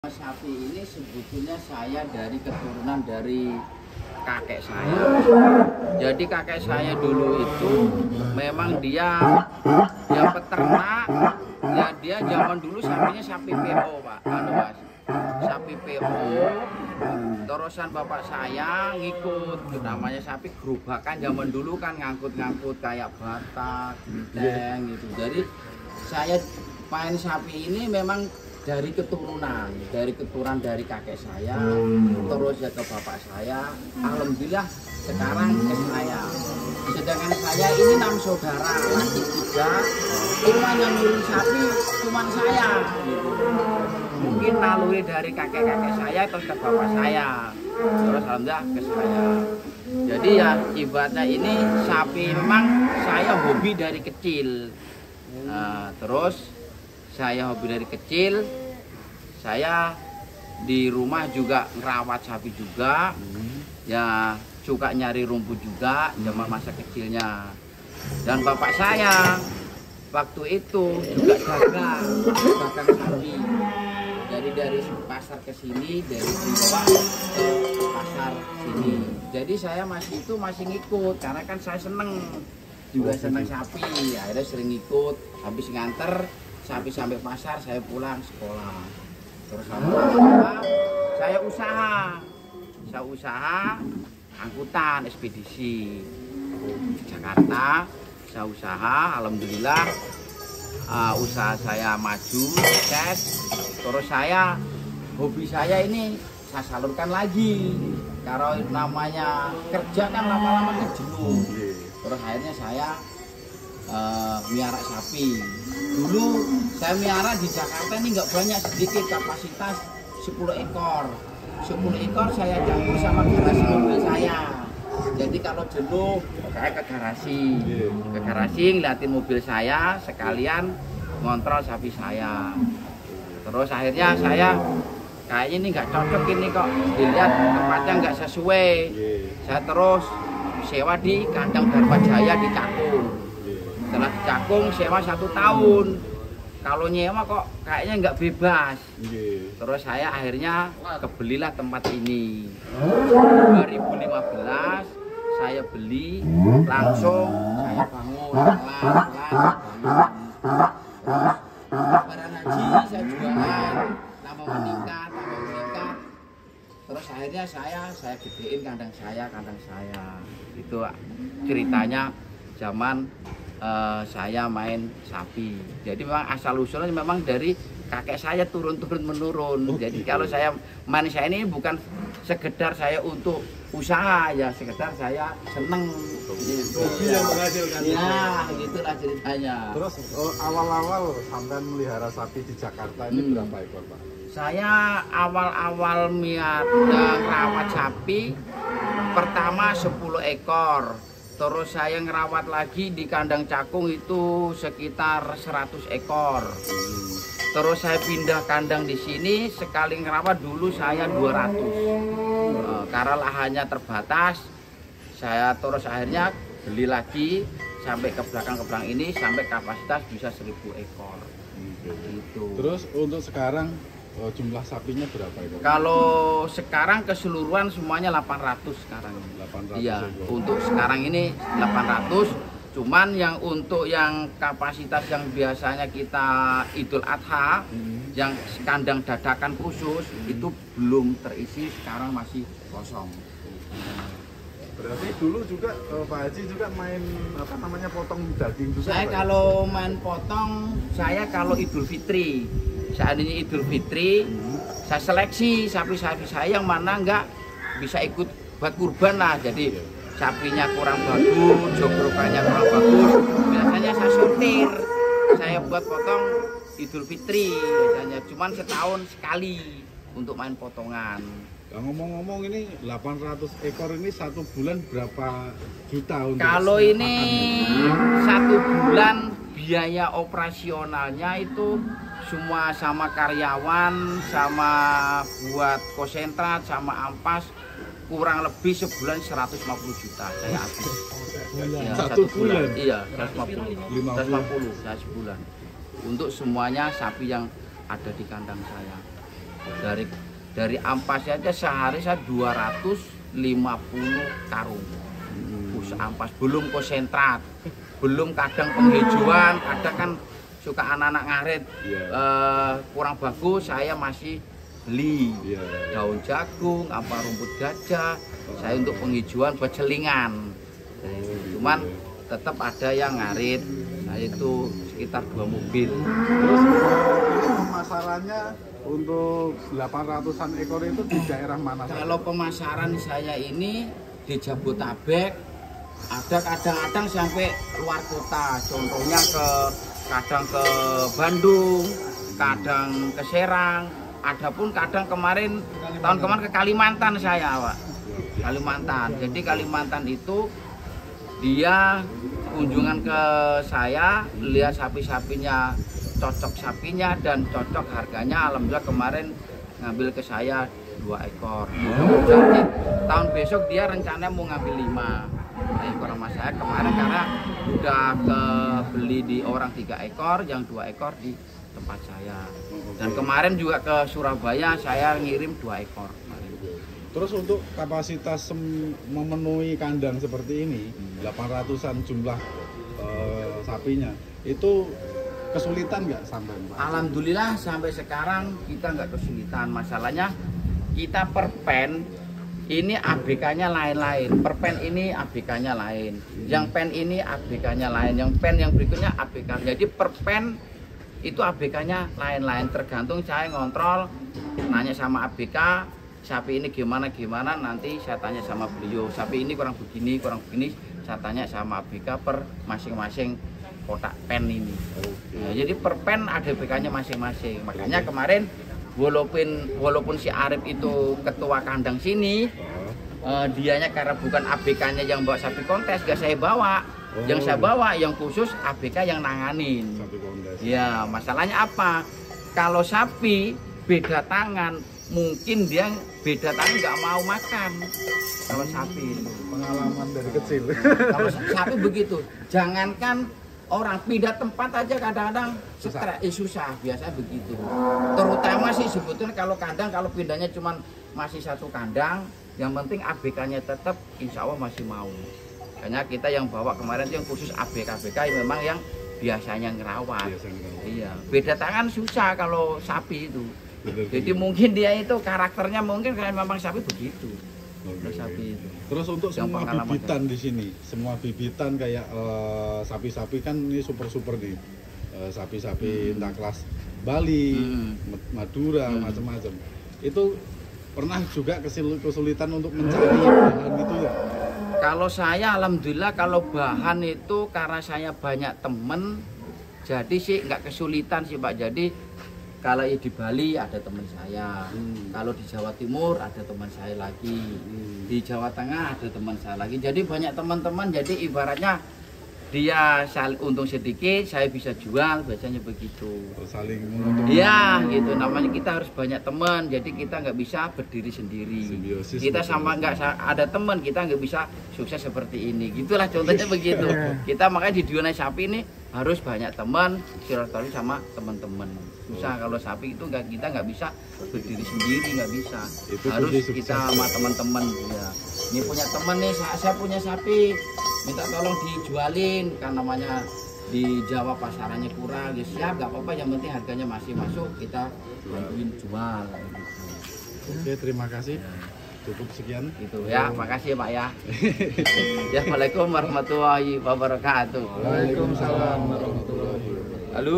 Sapi ini sebetulnya saya dari keturunan dari kakek saya. Jadi kakek saya dulu itu memang dia peternak. Ya dia zaman dulu sapinya sapi PO, Pak. Mas. Sapi PO. Terusan bapak saya ngikut, namanya sapi gerobakan zaman dulu kan ngangkut-ngangkut kayak batak, genteng gitu. Jadi saya main sapi ini memang dari keturunan dari kakek saya, terus ya ke bapak saya, alhamdulillah sekarang ke saya. Sedangkan saya ini 6 saudara, laki 3, cuma yang nyuri sapi cuma saya gitu. Mungkin naluri dari kakek-kakek saya terus ke bapak saya, terus alhamdulillah ke saya. Jadi ya ibaratnya ini sapi memang saya hobi dari kecil. Nah, terus saya hobi dari kecil, saya di rumah juga ngerawat sapi juga, ya suka nyari rumput juga zaman masa kecilnya. Dan bapak saya waktu itu juga dagang sapi. Jadi dari pasar ke sini, dari bawah ke pasar sini. Jadi saya masih ngikut karena kan saya seneng sapi. Akhirnya sering ikut, habis nganter sapi sampai pasar, saya pulang sekolah. Terus lama-lama saya usaha angkutan ekspedisi di Jakarta. Saya usaha, alhamdulillah usaha saya maju, sukses. Terus hobi saya ini saya salurkan lagi. Kalau namanya kerja kan lama-lama jenuh. Terus akhirnya saya miara sapi. Dulu saya miara di Jakarta ini nggak banyak, sedikit, kapasitas 10 ekor. 10 ekor saya campur sama garasi mobil saya. Jadi kalau jenuh saya ke garasi ngeliatin mobil saya, sekalian ngontrol sapi saya. Terus akhirnya saya kayaknya ini nggak cocok ini kok, dilihat tempatnya nggak sesuai. Saya terus sewa di kandang Dharmajaya di Cakung. Setelah di Cakung sewa 1 tahun. Kalau nyewa kok kayaknya nggak bebas. Terus saya akhirnya kebelilah tempat ini. 2015 saya beli, langsung saya bangun pelan-pelan. Lebaran haji saya jualan, tambah meningkat. Terus akhirnya saya gedein kandang saya. Itu ceritanya zaman saya main sapi. Jadi memang asal usulnya memang dari kakek saya turun menurun. Jadi kalau saya main saya ini bukan sekedar saya untuk usaha, ya sekedar saya seneng. Hobi yang menghasilkan. Ya, gitulah ceritanya. Terus awal-awal sampai melihara sapi di Jakarta ini berapa ekor, Pak? Saya awal-awal merawat sapi pertama 10 ekor. Terus saya ngerawat lagi di kandang Cakung itu sekitar 100 ekor. Terus saya pindah kandang di sini, sekali ngerawat dulu saya 200. Karena lahannya terbatas, saya terus akhirnya beli lagi sampai ke belakang ini sampai kapasitas bisa 1000 ekor. Gitu. Terus untuk sekarang jumlah sapinya berapa ekor? Kalau sekarang keseluruhan semuanya 800 sekarang. 800 iya, ekor. untuk sekarang ini 800. Cuman yang untuk yang kapasitas yang biasanya kita Idul Adha, yang kandang dadakan khusus itu belum terisi, sekarang masih kosong. Berarti dulu juga Pak Haji juga main potong daging juga? Saya kalau main potong, saya kalau Idul Fitri, saat ini Idul Fitri, saya seleksi sapi-sapi saya yang mana enggak bisa ikut buat kurban lah. Jadi sapinya kurang bagus, joglokannya kurang bagus, biasanya saya sortir, saya buat potong Idul Fitri biasanya, cuman setahun sekali untuk main potongan. Nah, ngomong-ngomong ini 800 ekor ini 1 bulan berapa juta untuk kalau ini 1 bulan biaya operasionalnya itu semua sama karyawan, sama buat konsentrat, sama ampas, kurang lebih sebulan 150 juta saya habis. Ya, 1 bulan? Iya, 150 sebulan. Untuk semuanya sapi yang ada di kandang saya. Dari ampas aja sehari saya 250 karung. Ampas belum konsentrat, belum kadang penghijauan, kadang kan suka anak-anak ngarit kurang bagus, saya masih beli daun jagung, apa rumput gajah, saya untuk penghijauan buat celingan. Cuman tetap ada yang ngarit, nah itu sekitar 2 mobil. Terus ini pemasarannya untuk 800-an ekor itu di daerah mana? Kalau pemasaran saya ini di Jabodetabek, ada kadang-kadang sampai luar kota, contohnya kadang ke Bandung, kadang ke Serang, adapun kadang tahun kemarin ke Kalimantan saya, Pak. Kalimantan. Jadi Kalimantan itu dia kunjungan ke saya, lihat sapi-sapinya, cocok sapinya dan cocok harganya. Alhamdulillah kemarin ngambil ke saya 2 ekor. Jadi tahun besok dia rencananya mau ngambil 5 ekor sama saya. Kemarin karena udah beli di orang 3 ekor, yang 2 ekor di tempat saya. Dan kemarin juga ke Surabaya saya ngirim 2 ekor. Terus untuk kapasitas memenuhi kandang seperti ini, 800-an jumlah sapinya, itu kesulitan nggak sampai Pak? Alhamdulillah sampai sekarang kita nggak kesulitan. Masalahnya kita per pen ini ABK-nya lain-lain, per pen ini ABK-nya lain, yang pen ini ABK-nya lain, yang pen yang berikutnya ABK. Jadi per pen itu ABK-nya lain-lain, tergantung saya ngontrol, nanya sama ABK, sapi ini gimana, nanti saya tanya sama beliau, sapi ini kurang begini, saya tanya sama ABK per masing-masing kotak pen ini. Nah, jadi per pen ada ABK-nya masing-masing. Makanya kemarin walaupun si Arif itu ketua kandang sini, dianya karena bukan ABK-nya yang bawa sapi kontes, gak saya bawa. Yang saya bawa yang khusus ABK yang nanganin. Ya, masalahnya apa? Kalau sapi beda tangan, mungkin dia beda tangan nggak mau makan. Kalau sapi Pengalaman dari kecil. Kalau sapi begitu, jangankan orang pindah tempat aja kadang-kadang susah, biasanya begitu. Terutama sih sebetulnya kalau kandang, kalau pindahnya cuma masih 1 kandang, yang penting ABK-nya tetap insya Allah masih mau. Karena kita yang bawa kemarin itu yang khusus ABK yang memang yang biasanya ngerawat. Iya, beda tangan susah kalau sapi itu. Jadi mungkin dia itu karakternya mungkin kayak memang sapi begitu. Sapi itu. Terus untuk semua bibitan di sini, semua bibitan kayak sapi-sapi kan ini super nih, sapi-sapi entah kelas Bali, Madura, macam-macam. Itu pernah juga kesulitan untuk mencari bahan gitu ya? Kalau saya alhamdulillah kalau bahan itu karena saya banyak temen, jadi sih nggak kesulitan sih Pak. Jadi kalau di Bali ada teman saya, kalau di Jawa Timur ada teman saya lagi, di Jawa Tengah ada teman saya lagi. Jadi banyak teman-teman, jadi ibaratnya dia untung sedikit, saya bisa jual, biasanya begitu. Saling menguntungkan. Iya, gitu. Namanya kita harus banyak teman, jadi kita nggak bisa berdiri sendiri. Simbiosis kita sama nggak ada teman, kita nggak bisa sukses seperti ini. Gitulah contohnya begitu. Kita makanya di dunia sapi ini harus banyak teman, silaturahmi sama teman-teman. Susah kalau sapi itu kita nggak bisa berdiri sendiri, nggak bisa. Itu harus kita sama teman-teman. Ya. Ini punya teman nih, saya punya sapi, minta tolong dijualin, kan namanya di Jawa pasarannya kurang, ya siap, nggak apa-apa, yang penting harganya masih masuk, kita bantuin jual. Oke, terima kasih. Cukup sekian. Gitu ya, makasih Pak ya. Assalamualaikum warahmatullahi wabarakatuh. Waalaikumsalam warahmatullahi wabarakatuh. Halo.